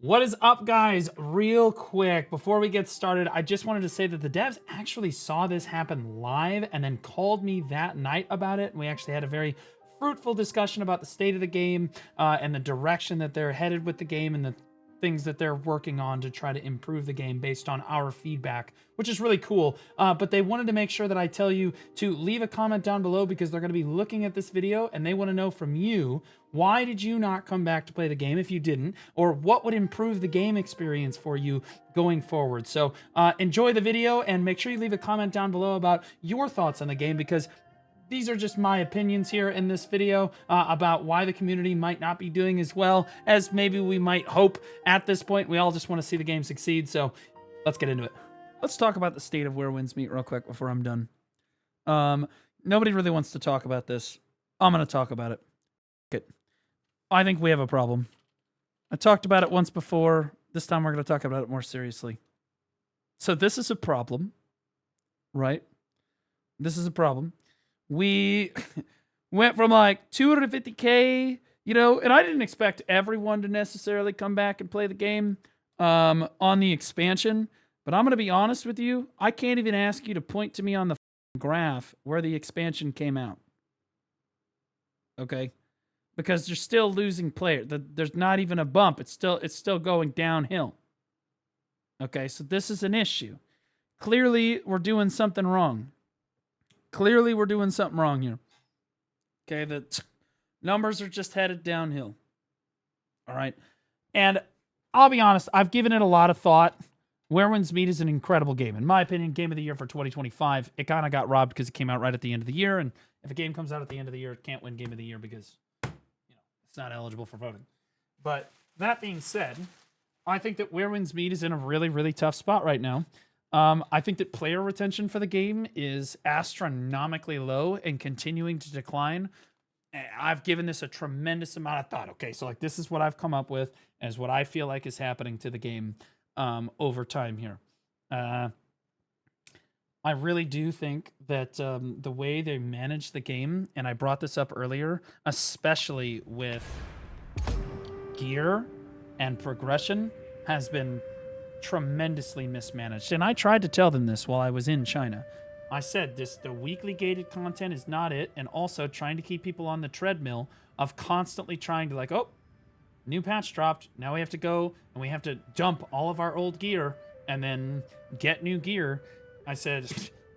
What is up, guys? Real quick, before we get started, I just wanted to say that the devs actually saw this happen live and then called me that night about it. And we actually had a very fruitful discussion about the state of the game and the direction that they're headed with the game and the things that they're working on to try to improve the game based on our feedback, which is really cool. But they wanted to make sure that I tell you to leave a comment down below because they're going to be looking at this video and they want to know from you, why did you not come back to play the game if you didn't? Or what would improve the game experience for you going forward? So enjoy the video and make sure you leave a comment down below about your thoughts on the game, because these are just my opinions here in this video about why the community might not be doing as well as maybe we might hope at this point. We all just want to see the game succeed, so let's get into it. Let's talk about the state of where winds meet real quick before I'm done. Nobody really wants to talk about this. I'm going to talk about it. Okay. I think we have a problem. I talked about it once before. This time we're going to talk about it more seriously. So this is a problem, right? This is a problem. We went from like 250K, you know, and I didn't expect everyone to necessarily come back and play the game on the expansion. But I'm going to be honest with you. I can't even ask you to point to me on the graph where the expansion came out. Okay? Because you're still losing players. There's not even a bump. It's still going downhill. Okay, so this is an issue. Clearly, we're doing something wrong. Clearly, we're doing something wrong here. Okay, the numbers are just headed downhill. All right. And I'll be honest, I've given it a lot of thought. Where Winds Meet is an incredible game. In my opinion, game of the year for 2025. It kind of got robbed because it came out right at the end of the year. And if a game comes out at the end of the year, it can't win game of the year because, you know, it's not eligible for voting. But that being said, I think that Where Winds Meet is in a really, really tough spot right now. I think that player retention for the game is astronomically low and continuing to decline. I've given this a tremendous amount of thought. Okay, so like this is what I've come up with as what I feel like is happening to the game over time here. I really do think that the way they manage the game, and I brought this up earlier, especially with gear and progression, has been tremendously mismanaged. And I tried to tell them this while I was in China. I said the weekly gated content is not it, and also trying to keep people on the treadmill of constantly trying to like, oh, new patch dropped, now we have to go and we have to dump all of our old gear and then get new gear. I said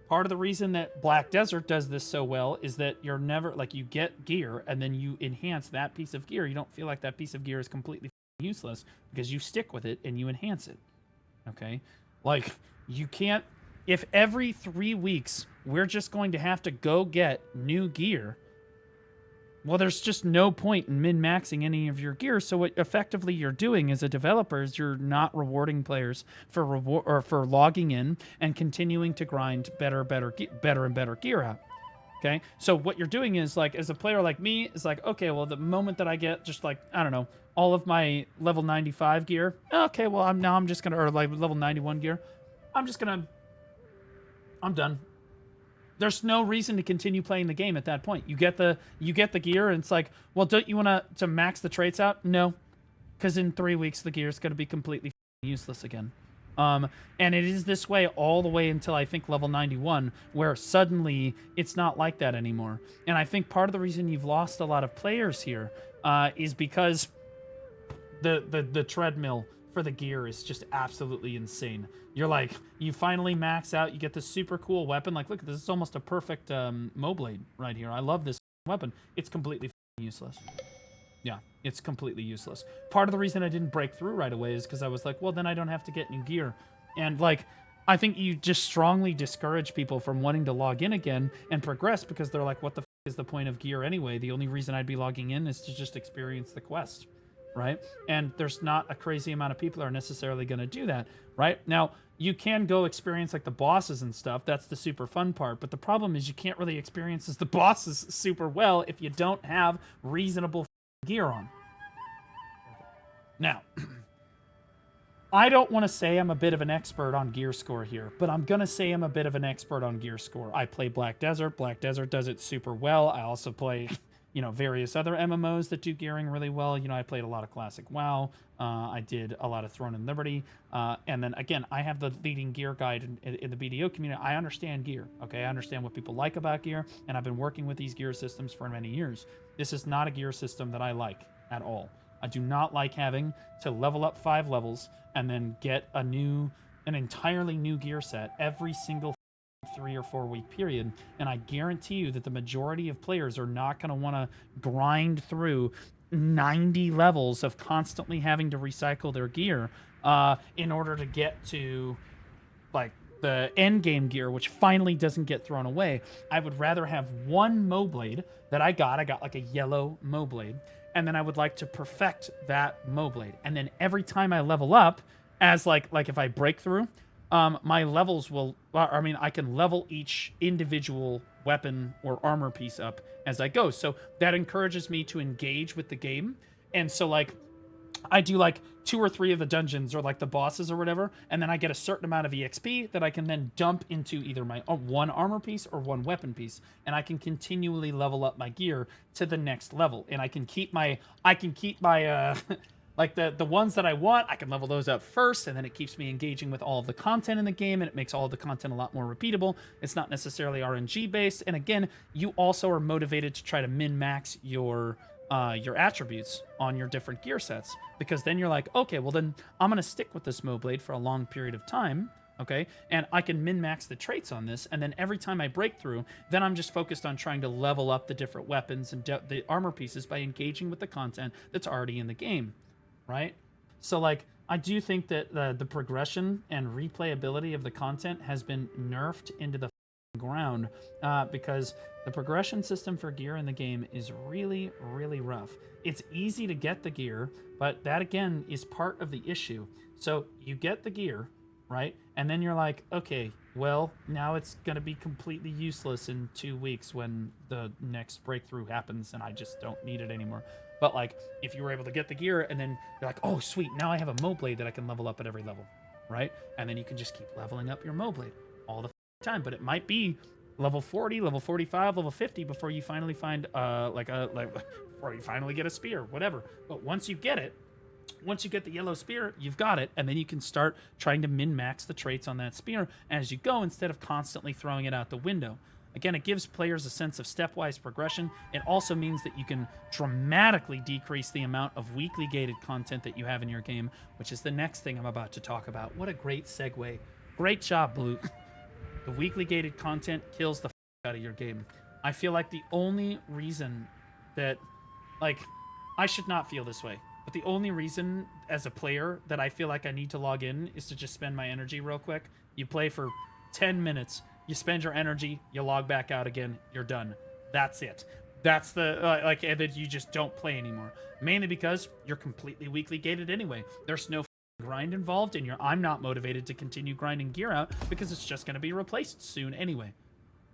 part of the reason that Black Desert does this so well is that you're never like, you get gear and then you enhance that piece of gear. You don't feel like that piece of gear is completely useless because you stick with it and you enhance it. Okay, like you can't, if every 3 weeks we're just going to have to go get new gear, well, there's just no point in min-maxing any of your gear. So what effectively you're doing as a developer is you're not rewarding players for logging in and continuing to grind better and better gear out. Okay, so what you're doing is like, as a player like me, is like, okay, well, the moment that I get just like, I don't know, all of my level 95 gear, okay, well, I'm just gonna, or like level 91 gear, I'm done. There's no reason to continue playing the game at that point. You get the gear, and it's like, well, don't you want to max the traits out? No, because in 3 weeks the gear is going to be completely useless again. And it is this way all the way until I think level 91, where suddenly it's not like that anymore. And I think part of the reason you've lost a lot of players here is because the treadmill for the gear is just absolutely insane. You're like, you finally max out, you get this super cool weapon. Like, look, this is almost a perfect Moblade right here. I love this weapon. It's completely useless. Yeah, it's completely useless. Part of the reason I didn't break through right away is because I was like, well, then I don't have to get new gear. And like, I think you just strongly discourage people from wanting to log in again and progress because they're like, what the is the point of gear anyway? The only reason I'd be logging in is to just experience the quest, right? And there's not a crazy amount of people are necessarily going to do that, right? Now, you can go experience like the bosses and stuff. That's the super fun part. But the problem is you can't really experience the bosses super well if you don't have reasonable gear on. Now, I don't want to say I'm a bit of an expert on gear score here, but I'm going to say I'm a bit of an expert on gear score. I play Black Desert. Black Desert does it super well. I also play, you know, various other MMOs that do gearing really well. You know, I played a lot of classic WoW. I did a lot of Throne and Liberty. And then again, I have the leading gear guide in the BDO community. I understand gear. Okay, I understand what people like about gear, and I've been working with these gear systems for many years. This is not a gear system that I like at all. I do not like having to level up 5 levels and then get an entirely new gear set every single 3 or 4 week period. And I guarantee you that the majority of players are not going to want to grind through 90 levels of constantly having to recycle their gear in order to get to like the end game gear, which finally doesn't get thrown away. I would rather have one Moblade that I got like a yellow Moblade, and then I would like to perfect that Moblade. And then every time I level up, as like if I break through, my levels will, I mean, I can level each individual weapon or armor piece up as I go. So that encourages me to engage with the game. And so like, I do like 2 or 3 of the dungeons or like the bosses or whatever, and then I get a certain amount of EXP that I can then dump into either my one armor piece or one weapon piece, and I can continually level up my gear to the next level. And I can keep my like the ones that I want, I can level those up first, and then it keeps me engaging with all of the content in the game, and it makes all of the content a lot more repeatable. It's not necessarily RNG based, and again, you also are motivated to try to min-max your attributes on your different gear sets, because then you're like, okay, well then I'm gonna stick with this Moblade for a long period of time, okay, and I can min-max the traits on this, and then every time I break through, then I'm just focused on trying to level up the different weapons and the armor pieces by engaging with the content that's already in the game, right? So like, I do think that the progression and replayability of the content has been nerfed into the ground because the progression system for gear in the game is really, really rough. It's easy to get the gear, but that again is part of the issue. So you get the gear, right? And then you're like, okay, well, now it's going to be completely useless in 2 weeks when the next breakthrough happens and I just don't need it anymore. But like, if you were able to get the gear and then you're like, oh, sweet, now I have a Moblade that I can level up at every level, right? And then you can just keep leveling up your Moblade all the time. But it might be level 40, level 45, level 50 before you finally find before you finally get a spear, whatever. But once you get it, once you get the yellow spear, you've got it, and then you can start trying to min-max the traits on that spear as you go instead of constantly throwing it out the window. Again, it gives players a sense of stepwise progression. It also means that you can dramatically decrease the amount of weekly gated content that you have in your game, which is the next thing I'm about to talk about. What a great segue. Great job, Blue. The weekly gated content kills the out of your game. I feel like the only reason that, like, I should not feel this way, but the only reason as a player that I feel like I need to log in is to just spend my energy real quick. You play for 10 minutes, you spend your energy, you log back out again, you're done. That's it. That's the, and then you just don't play anymore. Mainly because you're completely weekly gated anyway. There's no grind involved, and I'm not motivated to continue grinding gear out because it's just going to be replaced soon anyway.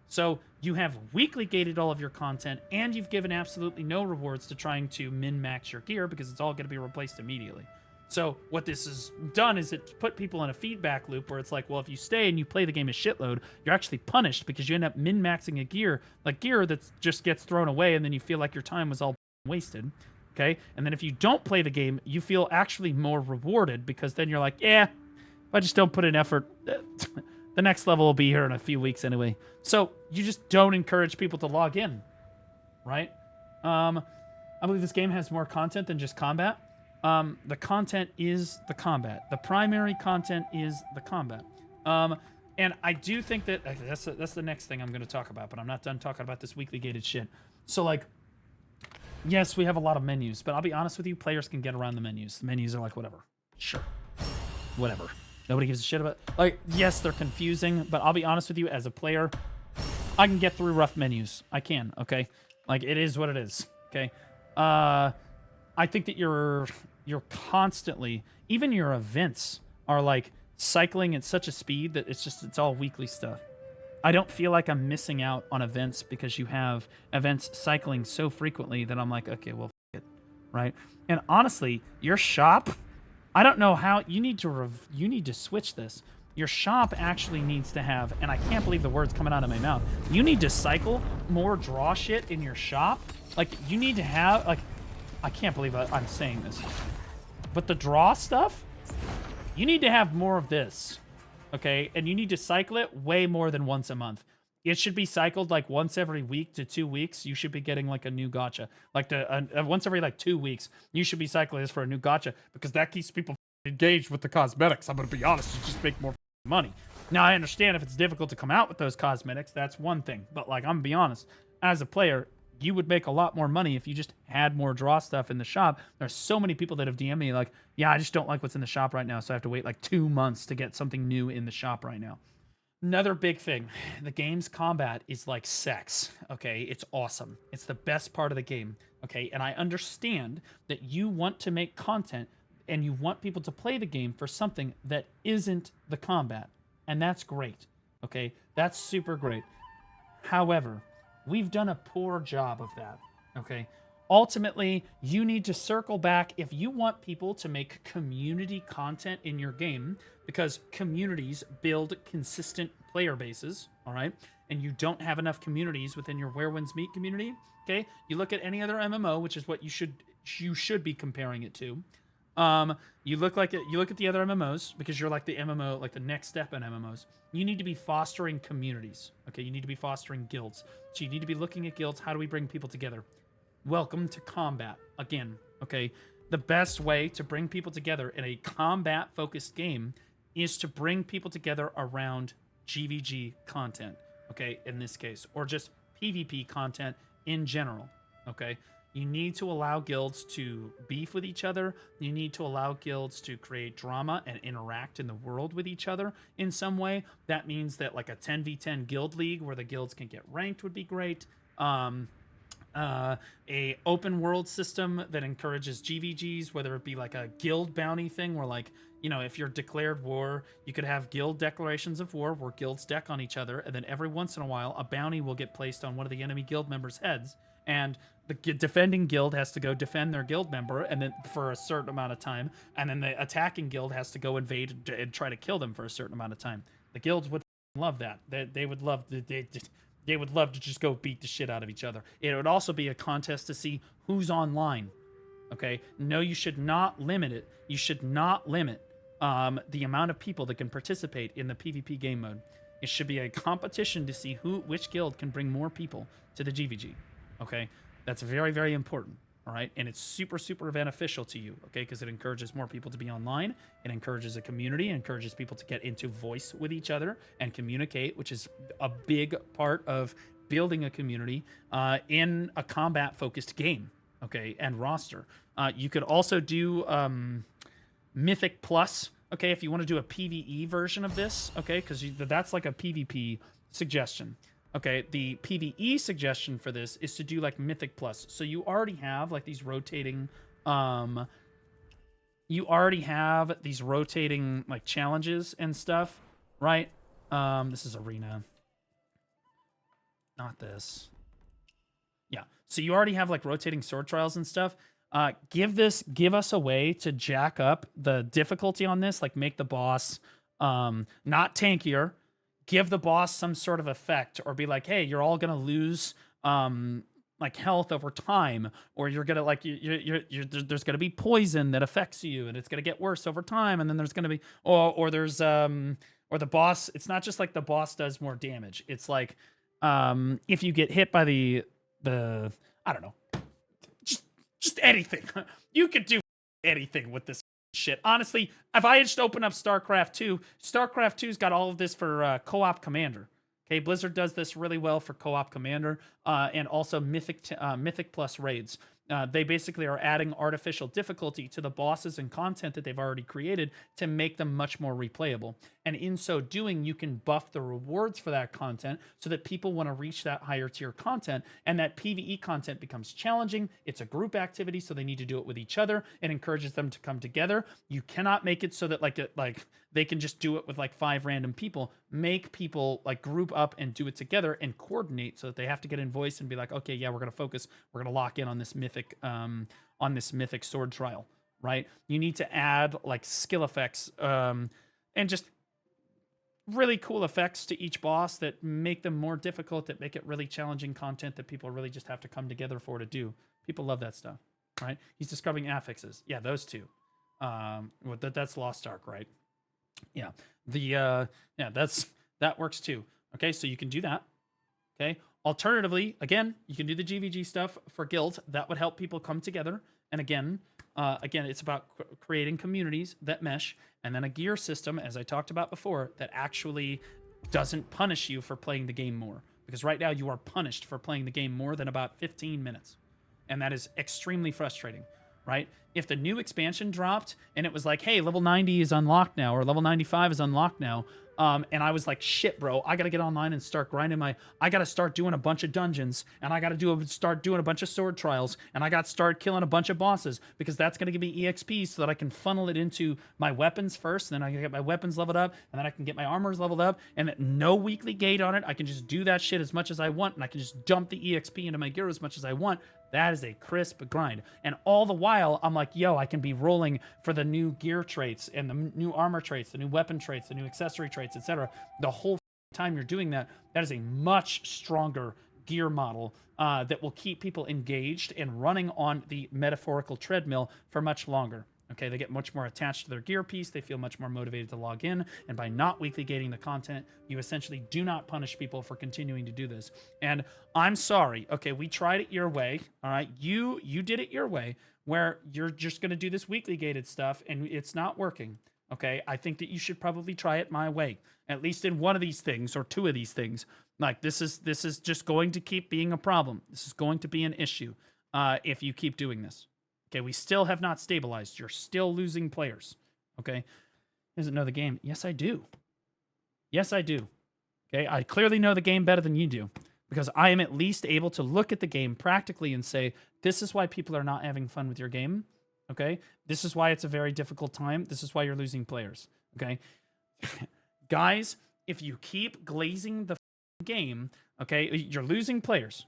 So you have weekly gated all of your content, and you've given absolutely no rewards to trying to min-max your gear because it's all going to be replaced immediately. So what this has done is it's put people in a feedback loop where it's like, well, if you stay and you play the game a shitload, you're actually punished because you end up min-maxing a gear that just gets thrown away, and then you feel like your time was all wasted. Okay? And then if you don't play the game, you feel actually more rewarded because then you're like, yeah, if I just don't put in effort, the next level will be here in a few weeks anyway. So you just don't encourage people to log in, right? I believe this game has more content than just combat. The content is the combat. The primary content is the combat. And I do think that that's the next thing I'm going to talk about, but I'm not done talking about this weekly gated shit. So like, yes, we have a lot of menus, but I'll be honest with you, players can get around the menus. The menus are like, whatever. Sure. Whatever. Nobody gives a shit about it. Like, yes, they're confusing, but I'll be honest with you, as a player, I can get through rough menus. I can, okay? Like, it is what it is, okay? I think that you're constantly, even your events are like cycling at such a speed that it's all weekly stuff. I don't feel like I'm missing out on events because you have events cycling so frequently that I'm like, okay, well, f it, right? And honestly, your shop, I don't know how you need to switch this. your shop actually needs to have, and I can't believe the words coming out of my mouth, you need to cycle more draw shit in your shop. Like, you need to have, like, I can't believe I'm saying this, but the draw stuff, you need to have more of this, okay? And you need to cycle it way more than once a month. It should be cycled like once every week to 2 weeks. You should be getting like a new gacha. Like once every like 2 weeks, you should be cycling this for a new gacha, because that keeps people engaged with the cosmetics. I'm going to be honest, you just make more money. Now, I understand if it's difficult to come out with those cosmetics, that's one thing. But like, I'm going to be honest, as a player, you would make a lot more money if you just had more draw stuff in the shop. There's so many people that have DM'd me like, yeah, I just don't like what's in the shop right now, so I have to wait like 2 months to get something new in the shop right now. Another big thing, the game's combat is like sex, okay? It's awesome. It's the best part of the game, okay? And I understand that you want to make content and you want people to play the game for something that isn't the combat. And that's great, okay? That's super great. However, we've done a poor job of that, okay? Ultimately, you need to circle back if you want people to make community content in your game, because communities build consistent player bases, all right? And you don't have enough communities within your Where Winds Meet community, okay? You look at any other MMO, which is what you should be comparing it to. You look at the other MMOs, because you're like the MMO, like the next step in MMOs. You need to be fostering communities, okay? You need to be fostering guilds. So you need to be looking at guilds. How do we bring people together? Welcome to combat again, okay? The best way to bring people together in a combat-focused game is to bring people together around GVG content, okay, in this case, or just PvP content in general, okay? You need to allow guilds to beef with each other. You need to allow guilds to create drama and interact in the world with each other in some way. That means that like a 10v10 guild league where the guilds can get ranked would be great. A open world system that encourages GVGs, whether it be like a guild bounty thing where, like, you know, if you're declared war, you could have guild declarations of war where guilds deck on each other, and then every once in a while a bounty will get placed on one of the enemy guild members' heads, and the defending guild has to go defend their guild member and then for a certain amount of time, and then the attacking guild has to go invade and try to kill them for a certain amount of time. The guilds would love that. They would love they would love to just go beat the shit out of each other. It would also be a contest to see who's online. Okay? No, you should not limit it. You should not limit the amount of people that can participate in the PvP game mode. It should be a competition to see which guild can bring more people to the GVG. Okay? That's very, very important. All right? And it's super, super beneficial to you, okay? Because it encourages more people to be online. It encourages a community. It encourages people to get into voice with each other and communicate, which is a big part of building a community in a combat-focused game, okay, and roster. You could also do Mythic Plus, okay, if you want to do a PvE version of this, okay, because that's like a PvP suggestion. Okay, the PvE suggestion for this is to do like Mythic Plus. So you already have like these rotating like challenges and stuff, right? This is arena. Not this. Yeah. So you already have like rotating sword trials and stuff. Give us a way to jack up the difficulty on this, like make the boss not tankier. Give the boss some sort of effect, or be like, hey, you're all gonna lose like health over time, or you're gonna like there's gonna be poison that affects you, and it's gonna get worse over time, and then there's gonna be or there's or the boss. It's not just like the boss does more damage. It's like if you get hit by the I don't know, just anything. You could do anything with this shit. Honestly, if I just open up StarCraft 2, StarCraft 2's got all of this for Co-op Commander. Okay, Blizzard does this really well for Co-op Commander and also Mythic Plus raids. They basically are adding artificial difficulty to the bosses and content that they've already created to make them much more replayable. And in so doing, you can buff the rewards for that content so that people want to reach that higher tier content, and that PvE content becomes challenging. It's a group activity, so they need to do it with each other. It encourages them to come together. You cannot make it so that like they can just do it with like 5 random people. Make people like group up and do it together and coordinate so that they have to get in voice and be like, okay, yeah, we're going to focus. We're going to lock in on this mythic sword trial, right? You need to add like skill effects and just really cool effects to each boss that make them more difficult, that make it really challenging content that people really just have to come together for to do. People love that stuff, right? He's describing affixes. Yeah, those two. That's Lost Ark, right? Yeah. That works too. Okay, so you can do that. Okay. Alternatively, again, you can do the GVG stuff for guilds. That would help people come together. And again, it's about creating communities that mesh, and then a gear system, as I talked about before, that actually doesn't punish you for playing the game more. Because right now you are punished for playing the game more than about 15 minutes. And that is extremely frustrating, right? If the new expansion dropped and it was like, hey, level 90 is unlocked now, or level 95 is unlocked now, and I was like, shit, bro, I gotta get online and start grinding I gotta start doing a bunch of dungeons, and I gotta start doing a bunch of sword trials, and I gotta start killing a bunch of bosses, because that's gonna give me EXP so that I can funnel it into my weapons first, and then I can get my weapons leveled up, and then I can get my armors leveled up, and no weekly gate on it. I can just do that shit as much as I want, and I can just dump the EXP into my gear as much as I want. That is a crisp grind. And all the while, I'm like, yo, I can be rolling for the new gear traits and the new armor traits, the new weapon traits, the new accessory traits, etc. The whole time you're doing that, that is a much stronger gear model that will keep people engaged and running on the metaphorical treadmill for much longer. Okay, they get much more attached to their gear piece. They feel much more motivated to log in. And by not weekly gating the content, you essentially do not punish people for continuing to do this. And I'm sorry. Okay, we tried it your way. All right, you did it your way, where you're just going to do this weekly gated stuff, and it's not working. Okay, I think that you should probably try it my way, at least in one of these things or two of these things. Like this is just going to keep being a problem. This is going to be an issue if you keep doing this. Okay, we still have not stabilized. You're still losing players. Okay, doesn't know the game. Yes, I do. Yes, I do. Okay, I clearly know the game better than you do, because I am at least able to look at the game practically and say, this is why people are not having fun with your game. Okay, this is why it's a very difficult time. This is why you're losing players. Okay, guys, if you keep glazing the game, okay, you're losing players.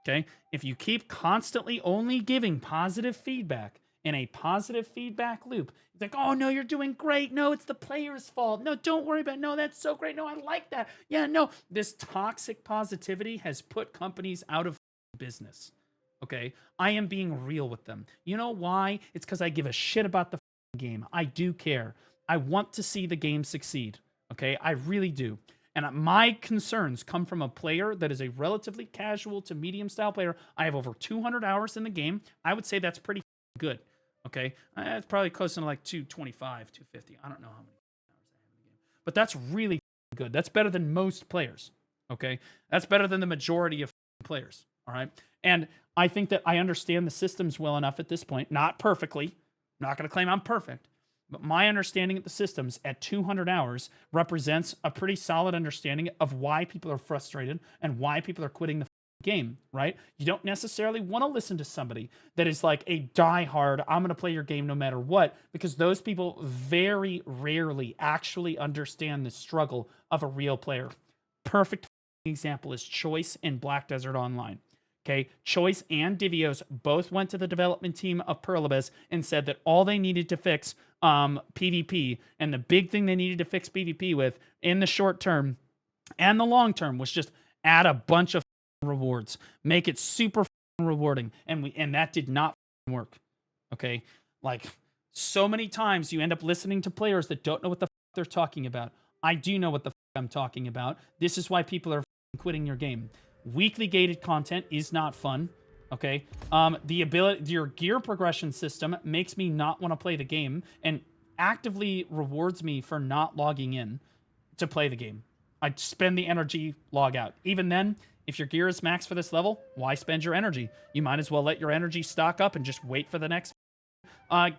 Okay, if you keep constantly only giving positive feedback in a positive feedback loop, it's like, oh no, you're doing great. No, it's the player's fault. No, don't worry about it. No, that's so great. No, I like that. Yeah, no, this toxic positivity has put companies out of business. Okay, I am being real with them. You know why? It's because I give a shit about the game. I do care. I want to see the game succeed. Okay, I really do. And my concerns come from a player that is a relatively casual to medium style player. I have over 200 hours in the game. I would say that's pretty good. Okay, it's probably close to like 225, 250. I don't know how many hours I have in the game, but that's really good. That's better than most players. Okay, that's better than the majority of players. All right, and I think that I understand the systems well enough at this point. Not perfectly. I'm not going to claim I'm perfect. But my understanding of the systems at 200 hours represents a pretty solid understanding of why people are frustrated and why people are quitting the game, right? You don't necessarily want to listen to somebody that is like a diehard, I'm going to play your game no matter what, because those people very rarely actually understand the struggle of a real player. Perfect example is Choice in Black Desert Online. Okay, Choice and Divios both went to the development team of Pearl Abyss and said that all they needed to fix PvP, and the big thing they needed to fix PvP with in the short term and the long term, was just add a bunch of rewards, make it super rewarding, and that did not work. Okay, like so many times you end up listening to players that don't know what the they're talking about. I do know what the I'm talking about. This is why people are quitting your game. Weekly gated content is not fun. Okay, your gear progression system makes me not want to play the game and actively rewards me for not logging in to play the game. I spend the energy, log out. Even then, if your gear is maxed for this level, why spend your energy? You might as well let your energy stock up and just wait for the next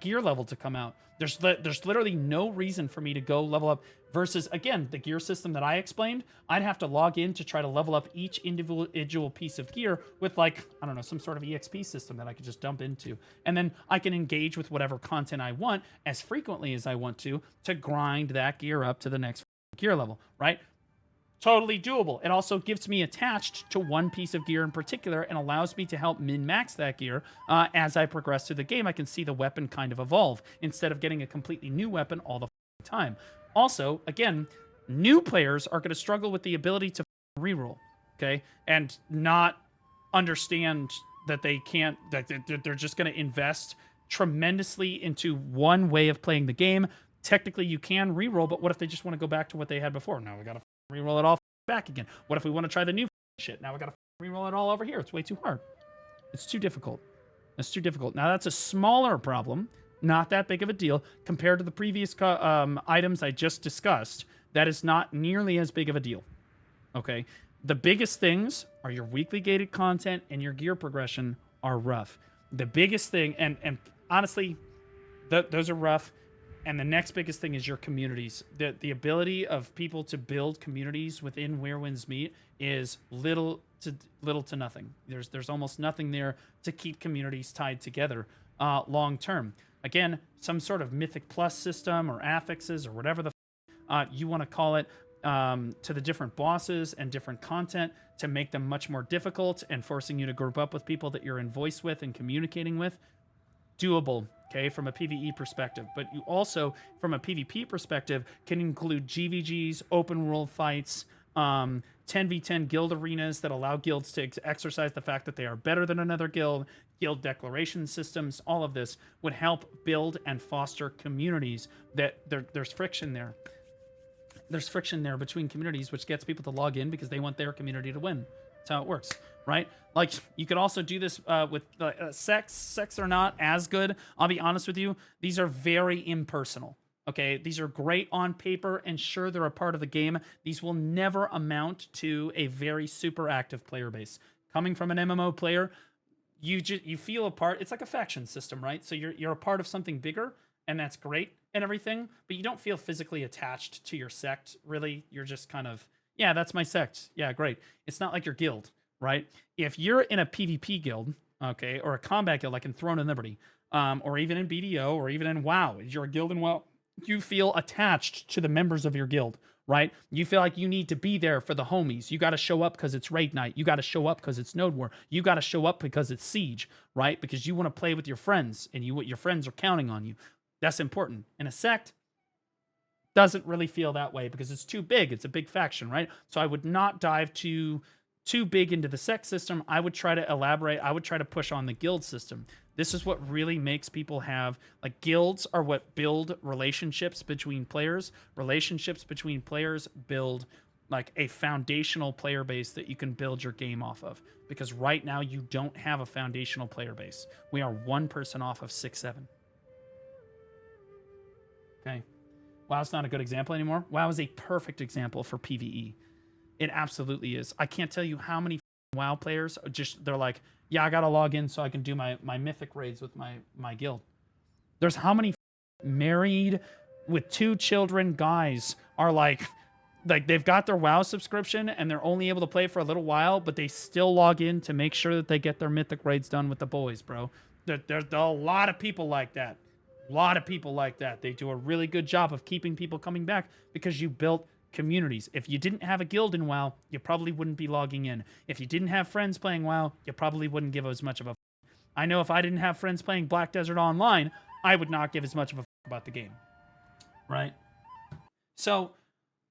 gear level to come out. There's literally no reason for me to go level up, versus, again, the gear system that I explained. I'd have to log in to try to level up each individual piece of gear with, like, I don't know, some sort of EXP system that I could just dump into. And then I can engage with whatever content I want as frequently as I want to grind that gear up to the next gear level, right? Totally doable. It also gives me attached to one piece of gear in particular and allows me to help min-max that gear as I progress through the game. I can see the weapon kind of evolve instead of getting a completely new weapon all the time. Also, again, New players are going to struggle with the ability to reroll, okay, and not understand that they can't, that they're just going to invest tremendously into one way of playing the game. Technically, you can reroll, but what if they just want to go back to what they had before? Now we got to reroll it all back again. What if we want to try the new shit? Now we got to reroll it all over here. It's way too hard. It's too difficult. It's too difficult. Now that's a smaller problem, not that big of a deal compared to the previous items I just discussed. That is not nearly as big of a deal. Okay. The biggest things are your weekly gated content and your gear progression are rough. The biggest thing, and honestly, those are rough. And the next biggest thing is your communities. The ability of people to build communities within Where Winds Meet is little to nothing. There's almost nothing there to keep communities tied together long term. Again, some sort of Mythic Plus system or affixes or whatever the you want to call it to the different bosses and different content to make them much more difficult and forcing you to group up with people that you're in voice with and communicating with. Doable, okay, from a PvE perspective. But you also, from a PvP perspective, can include GVGs, open world fights, 10v10 guild arenas that allow guilds to exercise the fact that they are better than another guild, guild declaration systems. All of this would help build and foster communities that there's friction there. There's friction there between communities, which gets people to log in because they want their community to win. That's how it works, right? Like, you could also do this with sects. Sects are not as good. I'll be honest with you. These are very impersonal, okay? These are great on paper, and sure, they're a part of the game. These will never amount to a very super active player base. Coming from an MMO player, you feel a part. It's like a faction system, right? So you're a part of something bigger, and that's great and everything, but you don't feel physically attached to your sect, really. You're just kind of, yeah, that's my sect. Yeah, great. It's not like your guild, right? If you're in a PvP guild, okay, or a combat guild like in Throne of Liberty, or even in BDO, or even in WoW, you're a guild in WoW, you feel attached to the members of your guild, right? You feel like you need to be there for the homies. You got to show up because it's raid night. You got to show up because it's node war. You got to show up because it's siege, right? Because you want to play with your friends, and your friends are counting on you. That's important. In a sect, doesn't really feel that way because it's too big. It's a big faction, right? So I would not dive too big into the sect system. I would try to elaborate. I would try to push on the guild system. This is what really makes people have, like, guilds are what build relationships between players. Relationships between players build like a foundational player base that you can build your game off of. Because right now you don't have a foundational player base. We are one person off of 6-7. Okay. WoW's not a good example anymore. WoW is a perfect example for PvE. It absolutely is. I can't tell you how many WoW players just, they're like, yeah, I gotta log in so I can do my mythic raids with my guild. There's how many married with 2 children guys are like they've got their WoW subscription and they're only able to play for a little while, but they still log in to make sure that they get their mythic raids done with the boys, bro. There's a lot of people like that. A lot of people like that. They do a really good job of keeping people coming back because you built communities. If you didn't have a guild in WoW, you probably wouldn't be logging in. If you didn't have friends playing WoW, you probably wouldn't give as much of a I know if I didn't have friends playing Black Desert Online, I would not give as much of a about the game. Right? So,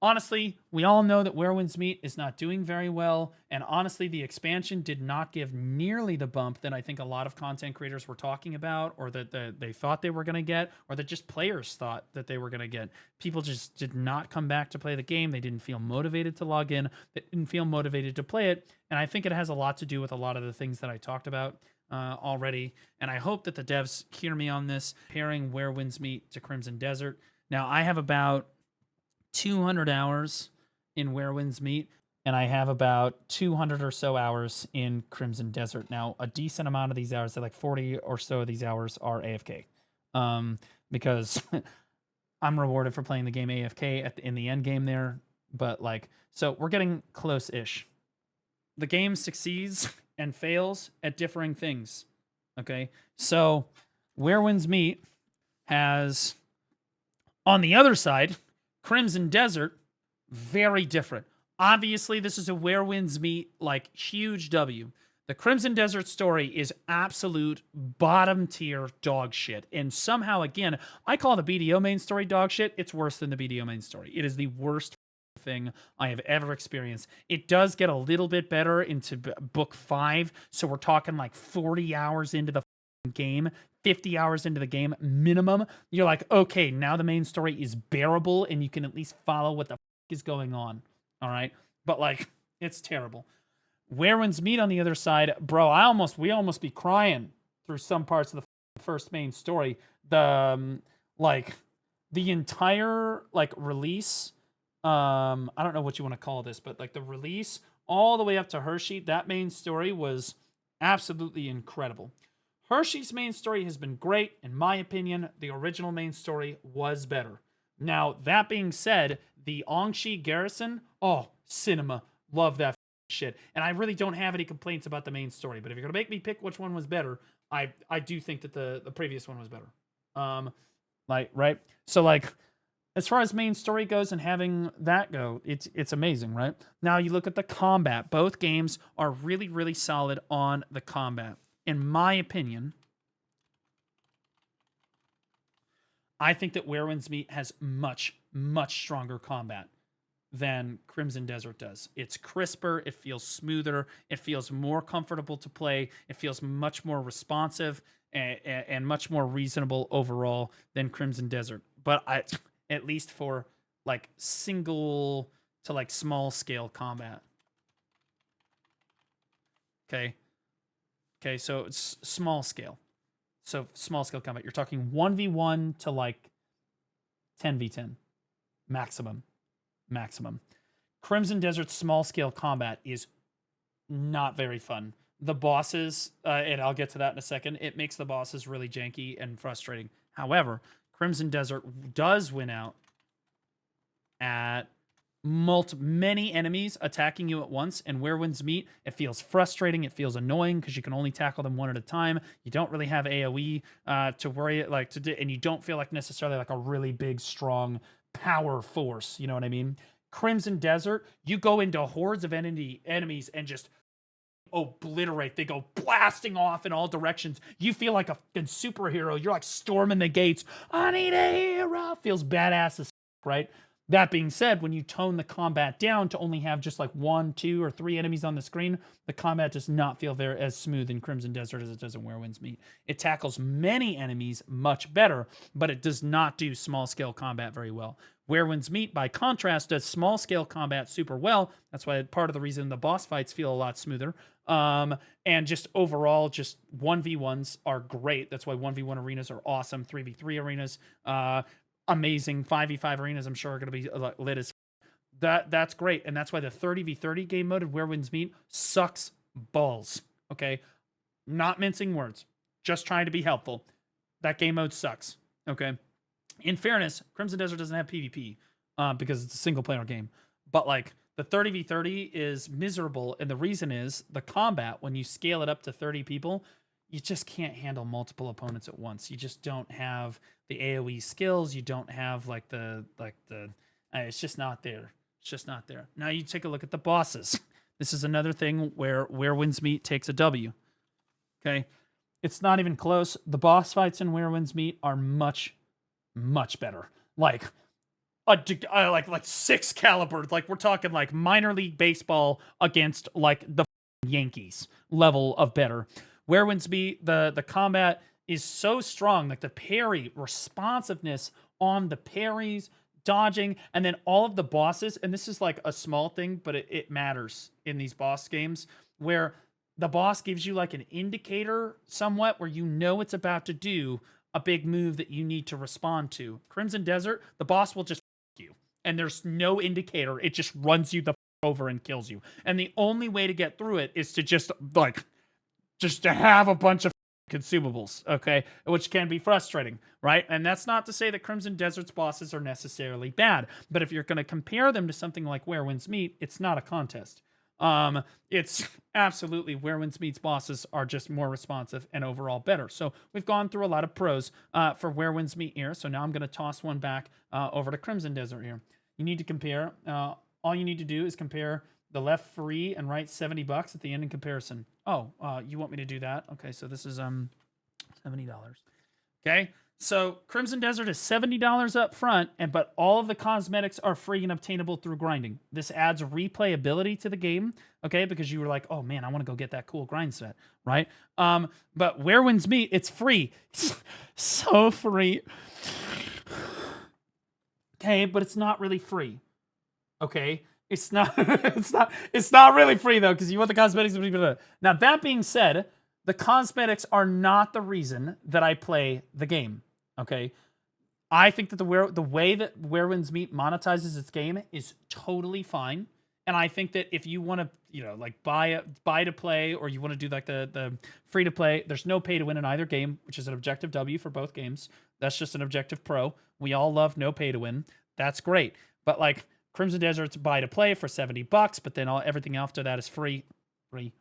honestly, we all know that Where Winds Meet is not doing very well, and honestly, the expansion did not give nearly the bump that I think a lot of content creators were talking about, or that they thought they were going to get, or that just players thought that they were going to get. People just did not come back to play the game. They didn't feel motivated to log in. They didn't feel motivated to play it, and I think it has a lot to do with a lot of the things that I talked about already, and I hope that the devs hear me on this, pairing Where Winds Meet to Crimson Desert. Now, I have about 200 hours in Where Winds Meet, and I have about 200 or so hours in Crimson Desert. Now, a decent amount of these hours, like 40 or so of these hours, are AFK, because I'm rewarded for playing the game AFK in the end game there. But like, so we're getting close-ish. The game succeeds and fails at differing things. Okay, so Where Winds Meet has, on the other side, Crimson Desert, very different. Obviously, this is a Where Winds Meet, like, huge W. The Crimson Desert story is absolute bottom tier dog shit. And somehow, again, I call the BDO main story dog shit. It's worse than the BDO main story. It is the worst thing I have ever experienced. It does get a little bit better into book 5, so we're talking like 40 hours into the game, 50 hours into the game minimum. You're like, okay, now the main story is bearable and you can at least follow what the is going on. All right, but like, it's terrible. Where Winds Meet on the other side, bro, we almost be crying through some parts of the first main story. The the entire like release, I don't know what you want to call this, but like the release all the way up to Hershey, that main story was absolutely incredible. Hershey's main story has been great. In my opinion, the original main story was better. Now, that being said, the Ongshi Garrison, oh, cinema. Love that shit. And I really don't have any complaints about the main story. But if you're going to make me pick which one was better, I do think that the previous one was better. Right? So, like, as far as main story goes and having that go, it's amazing, right? Now, you look at the combat. Both games are really, really solid on the combat. In my opinion, I think that Where Winds Meet has much, much stronger combat than Crimson Desert does. It's crisper, it feels smoother, it feels more comfortable to play, it feels much more responsive and much more reasonable overall than Crimson Desert. But at least for like single to like small scale combat. Okay, so it's small scale. So small scale combat. You're talking 1v1 to like 10v10 maximum. Crimson Desert's small scale combat is not very fun. The bosses, and I'll get to that in a second, it makes the bosses really janky and frustrating. However, Crimson Desert does win out at many enemies attacking you at once, and Where Winds Meet, it feels frustrating, it feels annoying because you can only tackle them one at a time. You don't really have AoE to worry and you don't feel like necessarily like a really big strong power force, you know what I mean? Crimson Desert, you go into hordes of enemies and just obliterate. They go blasting off in all directions. You feel like a fucking superhero. You're like storming the gates. I need a hero. Feels badass as right? That being said, when you tone the combat down to only have just like 1, 2, or 3 enemies on the screen, the combat does not feel very as smooth in Crimson Desert as it does in Where Winds Meet. It tackles many enemies much better, but it does not do small-scale combat very well. Where Winds Meet, by contrast, does small-scale combat super well. That's why part of the reason the boss fights feel a lot smoother. And just overall, just 1v1s are great. That's why 1v1 arenas are awesome. 3v3 arenas, amazing. 5v5 arenas, I'm sure, are going to be lit as that's great. And that's why the 30v30 game mode of Where Winds Meet sucks balls. Okay? Not mincing words. Just trying to be helpful. That game mode sucks. Okay? In fairness, Crimson Desert doesn't have PvP because it's a single-player game. But, like, the 30v30 is miserable, and the reason is the combat, when you scale it up to 30 people, you just can't handle multiple opponents at once. You just don't have the AoE skills. You don't have like the it's just not there. It's just not there. Now you take a look at the bosses. This is another thing where Winds Meet takes a W. Okay, it's not even close. The boss fights in Where Winds Meet are much better. Like 6 caliber. Like we're talking like minor league baseball against like the Yankees level of better. Where Winds Meet, the combat is so strong, like the parry responsiveness on the parries, dodging, and then all of the bosses, and this is like a small thing, but it matters in these boss games, where the boss gives you like an indicator somewhat where you know it's about to do a big move that you need to respond to. Crimson Desert, the boss will just you, and there's no indicator. It just runs you the over and kills you. And the only way to get through it is to just to have a bunch of consumables, okay? Which can be frustrating, right? And that's not to say that Crimson Desert's bosses are necessarily bad, but if you're going to compare them to something like Where Winds Meet, it's not a contest. It's absolutely Where Winds Meet's bosses are just more responsive and overall better. So we've gone through a lot of pros for Where Winds Meet here, so now I'm going to toss one back over to Crimson Desert here. You need to compare. All you need to do is compare the left free and right $70 at the end in comparison. Oh, you want me to do that? Okay, so this is $70. Okay, So Crimson Desert is $70 up front, but all of the cosmetics are free and obtainable through grinding. This adds replayability to the game, okay? Because you were like, oh man, I want to go get that cool grind set, right? But Where Winds Meet, it's free. So free. Okay, but it's not really free. Okay? It's not it's not really free though, because you want the cosmetics to be better. Now, that being said, the cosmetics are not the reason that I play the game. Okay, I think that the way that Where Winds Meet monetizes its game is totally fine, and I think that if you want to, like buy to play, or you want to do like the free to play, there's no pay to win in either game, which is an objective W for both games. That's just an objective pro. We all love no pay to win. That's great, but like Crimson Desert's buy to play for $70, but then everything after that is free, right?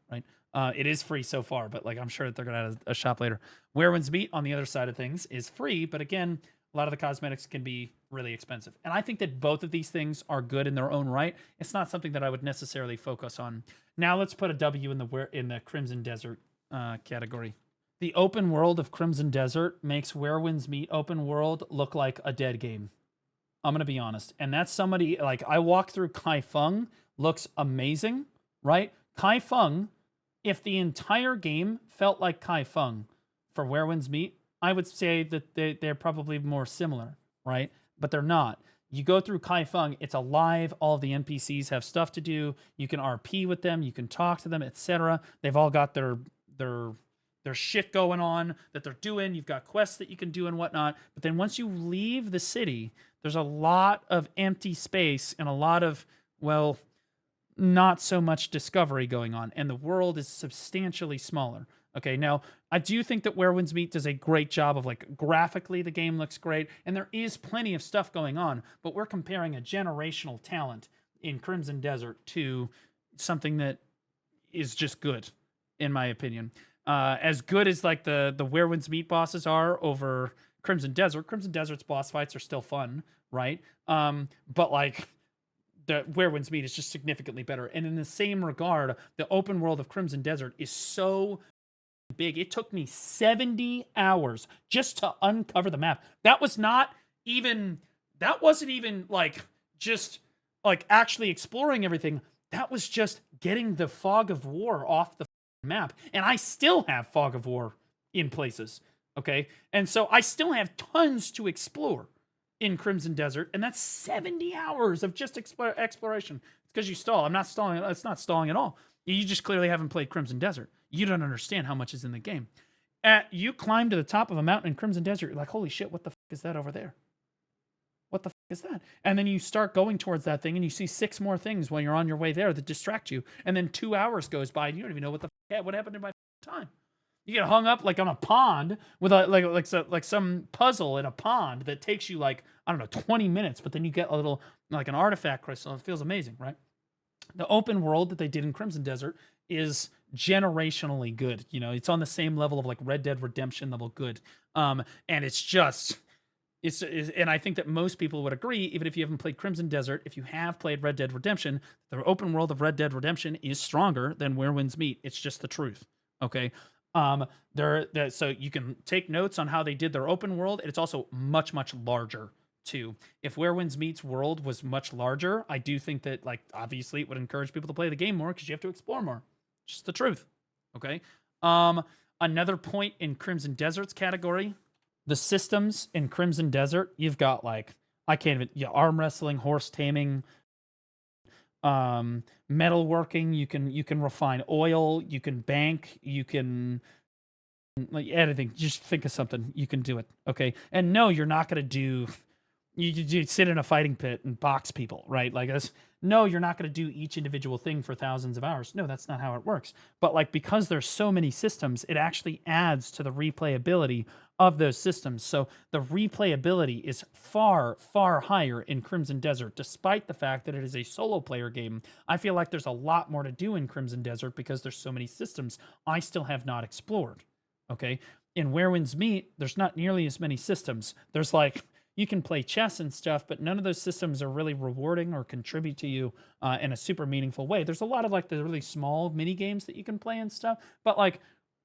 It is free so far, but like I'm sure that they're gonna add a shop later. Where Winds Meet, on the other side of things, is free, but again, a lot of the cosmetics can be really expensive. And I think that both of these things are good in their own right. It's not something that I would necessarily focus on. Now let's put a W in the Crimson Desert category. The open world of Crimson Desert makes Where Winds Meet open world look like a dead game. I'm gonna be honest, and that's somebody like I walked through Kai Feng, looks amazing, right? Kai Feng. If the entire game felt like Kai Feng for Where Winds Meet, I would say that they're probably more similar, right? But they're not. You go through Kai Feng, it's alive. All of the NPCs have stuff to do. You can RP with them. You can talk to them, etc. They've all got their shit going on that they're doing. You've got quests that you can do and whatnot. But then once you leave the city, there's a lot of empty space and a lot of, well, not so much discovery going on, and the world is substantially smaller. Okay, now I do think that Where Winds Meet does a great job of like graphically the game looks great, and there is plenty of stuff going on, but we're comparing a generational talent in Crimson Desert to something that is just good, in my opinion. As good as like the Where Winds Meet bosses are over Crimson Desert's boss fights are still fun, right? But like the Where Winds Meet is just significantly better. And in the same regard, the open world of Crimson Desert is so big. It took me 70 hours just to uncover the map. That wasn't even like just like actually exploring everything. That was just getting the Fog of War off the map. And I still have Fog of War in places. Okay. And so I still have tons to explore in Crimson Desert, and that's 70 hours of just exploration. It's because you stall. I'm not stalling. It's not stalling at all. You just clearly haven't played Crimson Desert. You don't understand how much is in the game. You climb to the top of a mountain in Crimson Desert. You're like, holy shit, what the fuck is that over there? What the fuck is that? And then you start going towards that thing, and you see 6 more things while you're on your way there that distract you. And then 2 hours goes by, and you don't even know what happened in my time. You get hung up like on a pond with like some puzzle in a pond that takes you like, I don't know, 20 minutes, but then you get a little like an artifact crystal. It feels amazing, right? The open world that they did in Crimson Desert is generationally good. It's on the same level of like Red Dead Redemption level good. And it's just and I think that most people would agree, even if you haven't played Crimson Desert, if you have played Red Dead Redemption, the open world of Red Dead Redemption is stronger than Where Winds Meet. It's just the truth. Okay. So you can take notes on how they did their open world. And it's also much, much larger too. If Where Winds Meet's world was much larger, I do think that like obviously it would encourage people to play the game more because you have to explore more. Just the truth. Okay. Another point in Crimson Desert's category, the systems in Crimson Desert, you've got like arm wrestling, horse taming, metalworking. You can refine oil. You can bank. You can like anything. Just think of something. You can do it. Okay. And no, you're not going to do. You sit in a fighting pit and box people, right? Like this. No, you're not going to do each individual thing for thousands of hours. No, that's not how it works. But like because there's so many systems, it actually adds to the replayability of those systems. So the replayability is far, far higher in Crimson Desert, despite the fact that it is a solo player game. I feel like there's a lot more to do in Crimson Desert because there's so many systems I still have not explored. Okay. In Where Winds Meet, there's not nearly as many systems. There's like, you can play chess and stuff, but none of those systems are really rewarding or contribute to you in a super meaningful way. There's a lot of like the really small mini games that you can play and stuff, but like,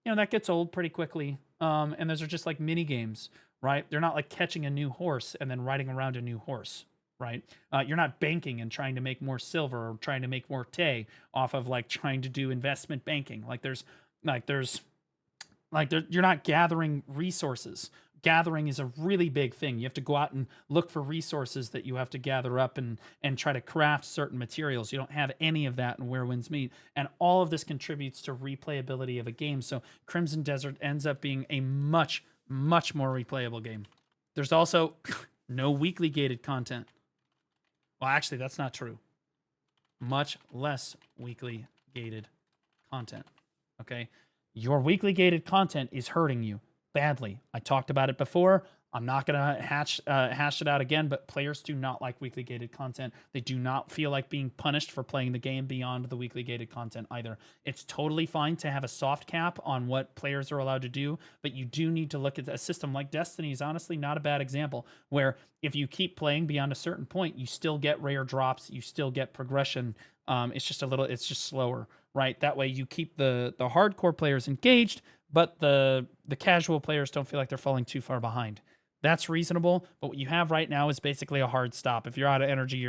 that gets old pretty quickly. And those are just like mini games. right? They're not like catching a new horse and then riding around a new horse, right? You're not banking and trying to make more silver or trying to make more Tay off of like trying to do investment banking. You're not gathering resources. Gathering is a really big thing. You have to go out and look for resources that you have to gather up and try to craft certain materials. You don't have any of that in Where Winds Meet, and all of this contributes to replayability of a game. So Crimson Desert ends up being a much more replayable game. There's also no weekly gated content. Well, actually, that's not true. Much less weekly gated content. Okay? Your weekly gated content is hurting you badly. I talked about it before. I'm not going to hash it out again, but players do not like weekly gated content. They do not feel like being punished for playing the game beyond the weekly gated content either. It's totally fine to have a soft cap on what players are allowed to do, but you do need to look at a system like Destiny is honestly not a bad example, where if you keep playing beyond a certain point, you still get rare drops, you still get progression. It's just slower, right? That way you keep the hardcore players engaged, but the casual players don't feel like they're falling too far behind. That's reasonable, but what you have right now is basically a hard stop. If you're out of energy,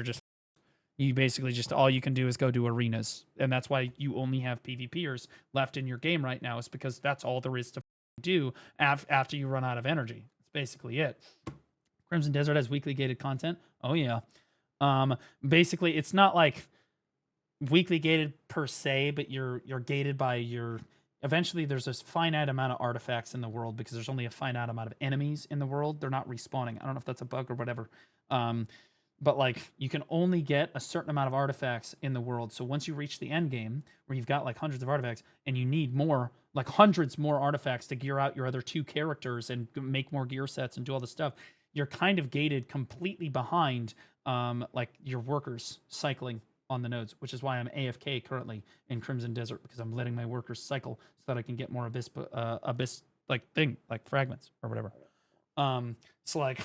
you basically just all you can do is go do arenas, and that's why you only have PvPers left in your game right now, is because that's all there is to do after you run out of energy. That's basically it. Crimson Desert has weekly gated content. Oh yeah. Basically, it's not like weekly gated per se, but you're gated by your. Eventually, there's this finite amount of artifacts in the world because there's only a finite amount of enemies in the world. They're not respawning. I don't know if that's a bug or whatever. But like you can only get a certain amount of artifacts in the world. So once you reach the end game where you've got like hundreds of artifacts and you need more, like hundreds more artifacts to gear out your other two characters and make more gear sets and do all this stuff, you're kind of gated completely behind like your workers cycling on the nodes, which is why I'm AFK currently in Crimson Desert, because I'm letting my workers cycle so that I can get more abyss like thing, like fragments or whatever. So like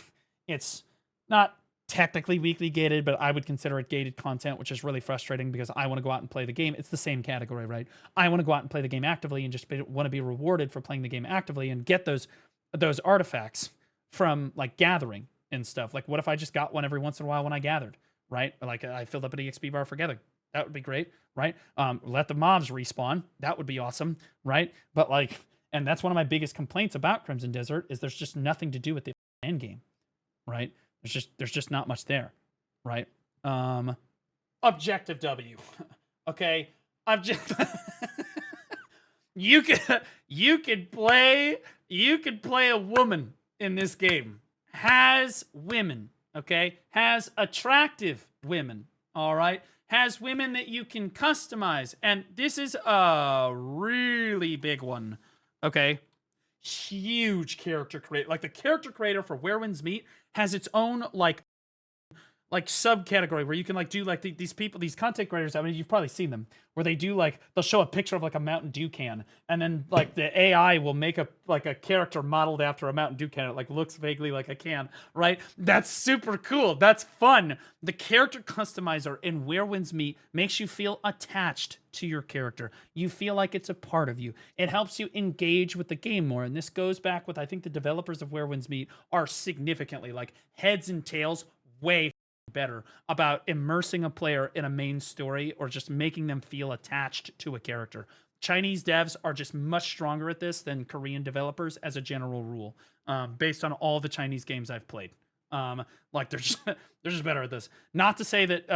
it's not technically weekly gated, but I would consider it gated content, which is really frustrating because I want to go out and play the game. It's the same category, right? I want to go out and play the game actively and just want to be rewarded for playing the game actively and get those artifacts from like gathering and stuff. Like what if I just got one every once in a while when I gathered? Right? Like I filled up an EXP bar for gathering. That would be great, right? Let the mobs respawn. That would be awesome, right? But like, and that's one of my biggest complaints about Crimson Desert is there's just nothing to do with the end game, right? There's just not much there, right? Objective W. Okay, you could play a woman in this game. Has women. Okay, has attractive women, all right? Has women that you can customize, and this is a really big one, okay? Huge character creator. Like, the character creator for Where Winds Meet has its own, like subcategory where you can like do like these people, these content creators. I mean, you've probably seen them where they do like they'll show a picture of like a Mountain Dew can, and then like the AI will make a character modeled after a Mountain Dew can. It like looks vaguely like a can, right? That's super cool. That's fun. The character customizer in Where Winds Meet makes you feel attached to your character. You feel like it's a part of you. It helps you engage with the game more. And this goes back with, I think the developers of Where Winds Meet are significantly like heads and tails way better about immersing a player in a main story or just making them feel attached to a character. Chinese devs are just much stronger at this than Korean developers as a general rule, based on all the Chinese games I've played. Like they're just better at this. Not to say that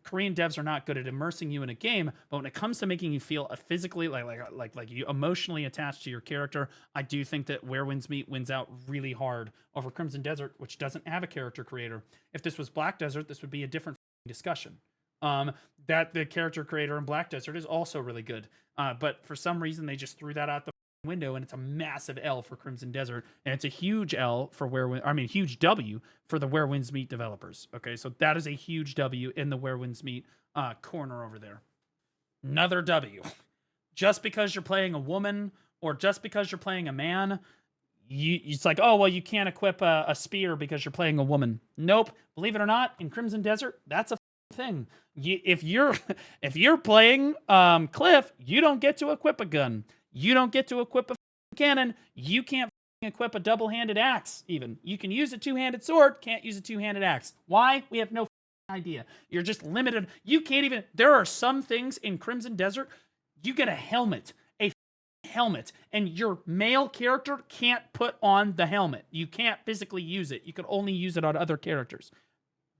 Korean devs are not good at immersing you in a game, but when it comes to making you feel physically like you emotionally attached to your character, I do think that Where Winds Meet wins out really hard over Crimson Desert, which doesn't have a character creator. If this was Black Desert, this would be a different discussion. That the character creator in Black Desert is also really good, but for some reason they just threw that out the window, and it's a massive L for Crimson Desert, and it's a huge L for huge W for the Where Winds Meet developers. Okay, so that is a huge W in the Where Winds Meet corner over there. Another W. Just because you're playing a woman or just because you're playing a man, it's like, oh well, you can't equip a spear because you're playing a woman. Nope. Believe it or not, in Crimson Desert, that's a thing. If you're playing Cliff, you don't get to equip a gun. You don't get to equip a cannon. You can't equip a double-handed axe, even. You can use a two-handed sword, can't use a two-handed axe. Why? We have no idea. You're just limited. You can't even... There are some things in Crimson Desert, you get a helmet, and your male character can't put on the helmet. You can't physically use it. You can only use it on other characters.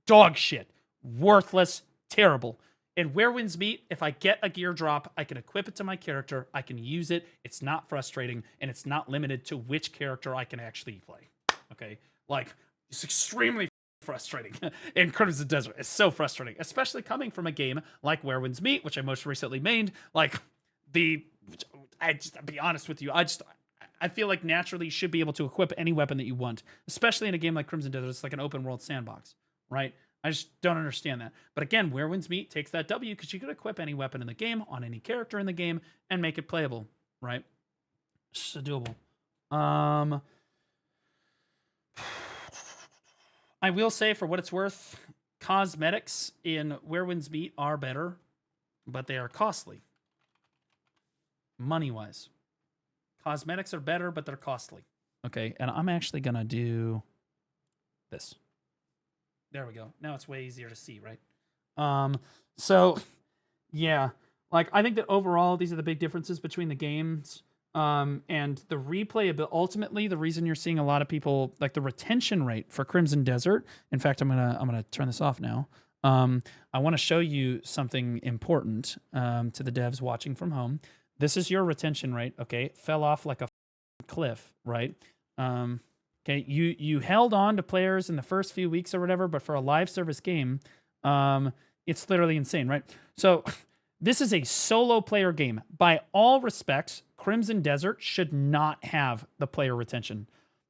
Dog shit. Worthless. Terrible. In Where Winds Meet, if I get a gear drop, I can equip it to my character, I can use it, it's not frustrating, and it's not limited to which character I can actually play. Okay? Like, it's extremely frustrating in Crimson Desert. It's so frustrating, especially coming from a game like Where Winds Meet, which I most recently mained. Like, I'll be honest with you, I feel like naturally you should be able to equip any weapon that you want, especially in a game like Crimson Desert. It's like an open world sandbox, right? I just don't understand that. But again, Where Winds Meet takes that W because you could equip any weapon in the game on any character in the game and make it playable, right? So doable. I will say, for what it's worth, cosmetics in Where Winds Meet are better, but they are costly. Money-wise. Cosmetics are better, but they're costly. Okay, and I'm actually going to do this. There we go. Now it's way easier to see, right? So, yeah. Like, I think that overall, these are the big differences between the games. And the replayability, ultimately, the reason you're seeing a lot of people, like the retention rate for Crimson Desert. In fact, I'm gonna turn this off now. I want to show you something important to the devs watching from home. This is your retention rate, okay? Fell off like a cliff, right? Okay, you held on to players in the first few weeks or whatever, but for a live service game, it's literally insane, right? So this is a solo player game. By all respects, Crimson Desert should not have the player retention.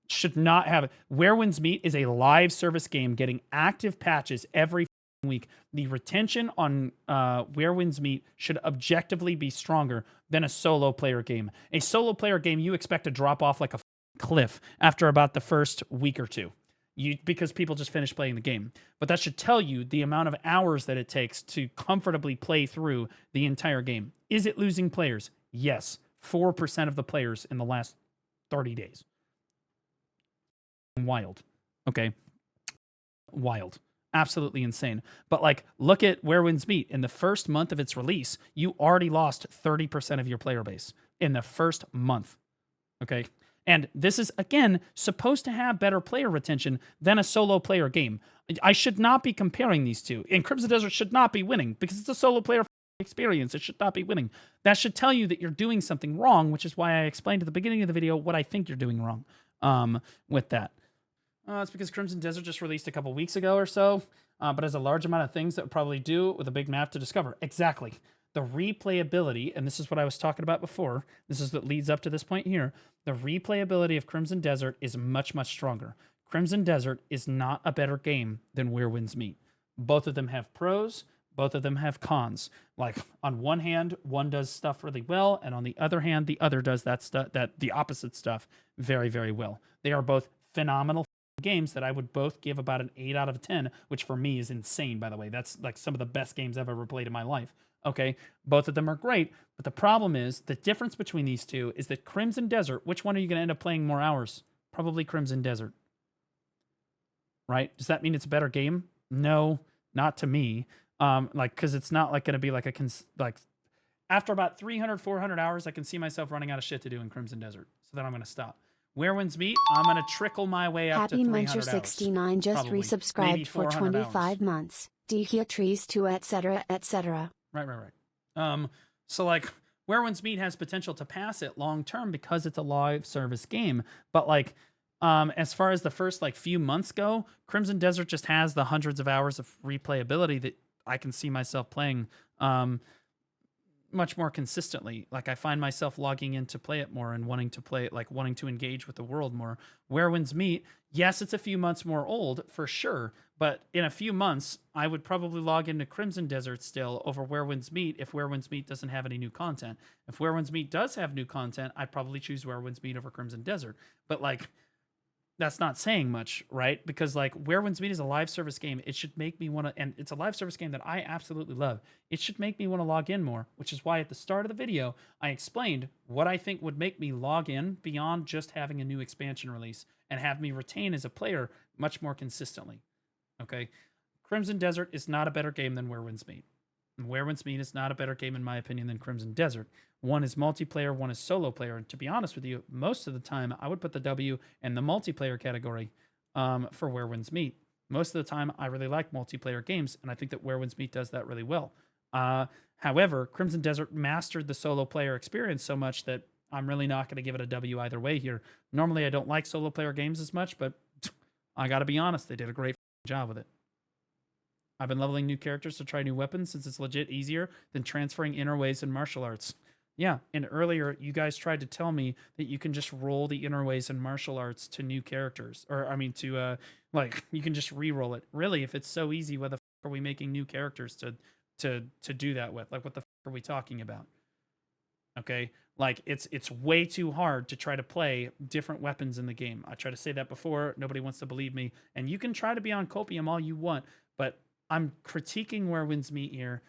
Should not have it. Where Winds Meet is a live service game getting active patches every week. The retention on Where Winds Meet should objectively be stronger than a solo player game. A solo player game, you expect to drop off like a cliff after about the first week or two, because people just finish playing the game. But that should tell you the amount of hours that it takes to comfortably play through the entire game. Is it losing players? Yes. 4% of the players in the last 30 days. Wild. Okay. Wild. Absolutely insane. But like, look at Where Winds Meet. In the first month of its release, you already lost 30% of your player base in the first month. Okay. And this is, again, supposed to have better player retention than a solo player game. I should not be comparing these two. And Crimson Desert should not be winning because it's a solo player experience. It should not be winning. That should tell you that you're doing something wrong, which is why I explained at the beginning of the video what I think you're doing wrong with that. It's because Crimson Desert just released a couple weeks ago or so, but has a large amount of things that would probably do with a big map to discover. Exactly. The replayability, and this is what I was talking about before, this is what leads up to this point here, the replayability of Crimson Desert is much, much stronger. Crimson Desert is not a better game than Where Winds Meet. Both of them have pros, both of them have cons. Like, on one hand, one does stuff really well, and on the other hand, the other does the opposite stuff very, very well. They are both phenomenal games that I would both give about an 8 out of 10, which for me is insane, by the way. That's like some of the best games I've ever played in my life. Okay, both of them are great, but the problem is, the difference between these two is that Crimson Desert, which one are you going to end up playing more hours? Probably Crimson Desert. Right? Does that mean it's a better game? No, not to me. Because it's not like going to be like after about 300, 400 hours, I can see myself running out of shit to do in Crimson Desert. So then I'm going to stop. Where Winds Meet, I'm going to trickle my way up to 300 hours. Happy Muncher69 just Probably. resubscribed Maybe for 400 25 hours. months. Dihia trees too, etc., etc. Right. So like, Where Winds Meet has potential to pass it long term because it's a live service game. But like, as far as the first like few months go, Crimson Desert just has the hundreds of hours of replayability that I can see myself playing much more consistently. Like, I find myself logging in to play it more and wanting to play it, like wanting to engage with the world more. Where Winds Meet, yes, it's a few months more old for sure, but in a few months, I would probably log into Crimson Desert still over Where Winds Meet if Where Winds Meet doesn't have any new content. If Where Winds Meet does have new content, I'd probably choose Where Winds Meet over Crimson Desert. But like, that's not saying much, right? Because like Where Winds Meet is a live service game. It should make me want to, and it's a live service game that I absolutely love. It should make me want to log in more, which is why at the start of the video, I explained what I think would make me log in beyond just having a new expansion release and have me retain as a player much more consistently. Okay. Crimson Desert is not a better game than Where Winds Meet. And Where Winds Meet is not a better game, in my opinion, than Crimson Desert. One is multiplayer, one is solo player. And to be honest with you, most of the time, I would put the W in the multiplayer category for Where Winds Meet. Most of the time, I really like multiplayer games, and I think that Where Winds Meet does that really well. However, Crimson Desert mastered the solo player experience so much that I'm really not going to give it a W either way here. Normally, I don't like solo player games as much, but I got to be honest, they did a great job with it. I've been leveling new characters to try new weapons since it's legit easier than transferring inner ways in martial arts. Yeah, and earlier you guys tried to tell me that you can just roll the inner ways in martial arts to new characters. Or, I mean, to, like, you can just re-roll it. Really, if it's so easy, why the f are we making new characters to do that with? Like, what the f are we talking about? Okay? Like, it's way too hard to try to play different weapons in the game. I tried to say that before. Nobody wants to believe me. And you can try to be on Copium all you want, but I'm critiquing Where Winds Meet here.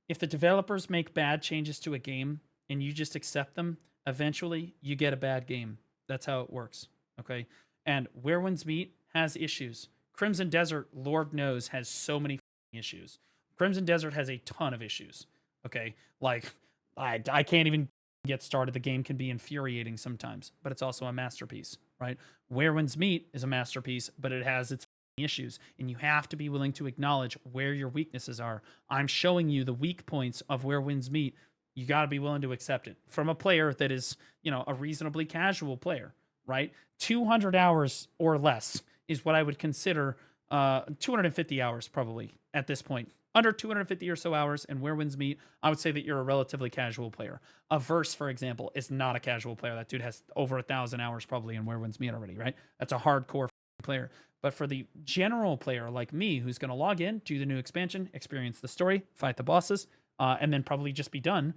If the developers make bad changes to a game and you just accept them, eventually you get a bad game. That's how it works, okay? And Where Winds Meet has issues. Crimson Desert, Lord knows, has so many issues. Crimson Desert has a ton of issues, okay? Like, I can't even get started. The game can be infuriating sometimes, but it's also a masterpiece, right? Where Winds Meet is a masterpiece, but it has its issues, and you have to be willing to acknowledge where your weaknesses are. I'm showing you the weak points of Where Winds Meet. You got to be willing to accept it from a player that is, you know, a reasonably casual player, right? 200 hours or less is what I would consider 250 hours probably at this point. Under 250 or so hours in Where Winds Meet, I would say that you're a relatively casual player. A Verse, for example, is not a casual player. That dude has over 1,000 hours probably in Where Winds Meet already, right? That's a hardcore player. But for the general player like me, who's going to log in, do the new expansion, experience the story, fight the bosses, and then probably just be done,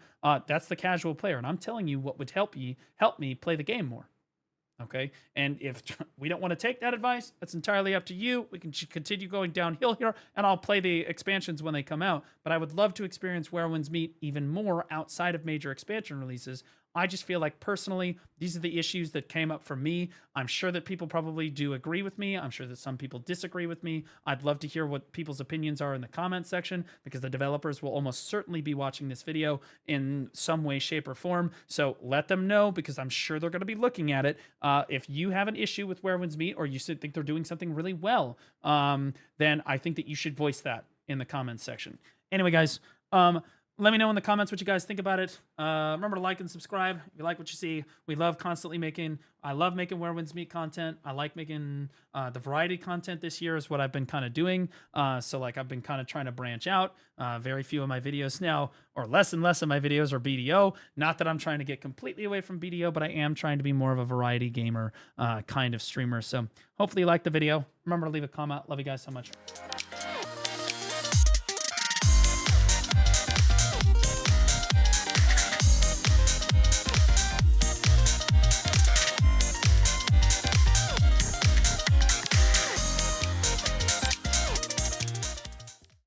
that's the casual player. And I'm telling you what would help me play the game more. Okay. And if we don't want to take that advice, that's entirely up to you. We can continue going downhill here, and I'll play the expansions when they come out. But I would love to experience Where Winds Meet even more outside of major expansion releases. I just feel like personally, these are the issues that came up for me. I'm sure that people probably do agree with me. I'm sure that some people disagree with me. I'd love to hear what people's opinions are in the comment section, because the developers will almost certainly be watching this video in some way, shape, or form. So let them know, because I'm sure they're going to be looking at it. If you have an issue with Where Winds Meet, or you think they're doing something really well, then I think that you should voice that in the comments section. Anyway, guys, let me know in the comments what you guys think about it. Remember to like and subscribe if you like what you see. We love constantly I love making Where Winds Meet content. I like making the variety content this year is what I've been kind of doing. So like I've been kind of trying to branch out. Very few of my videos now, or less and less of my videos are BDO. Not that I'm trying to get completely away from BDO, but I am trying to be more of a variety gamer kind of streamer. So hopefully you liked the video. Remember to leave a comment. Love you guys so much.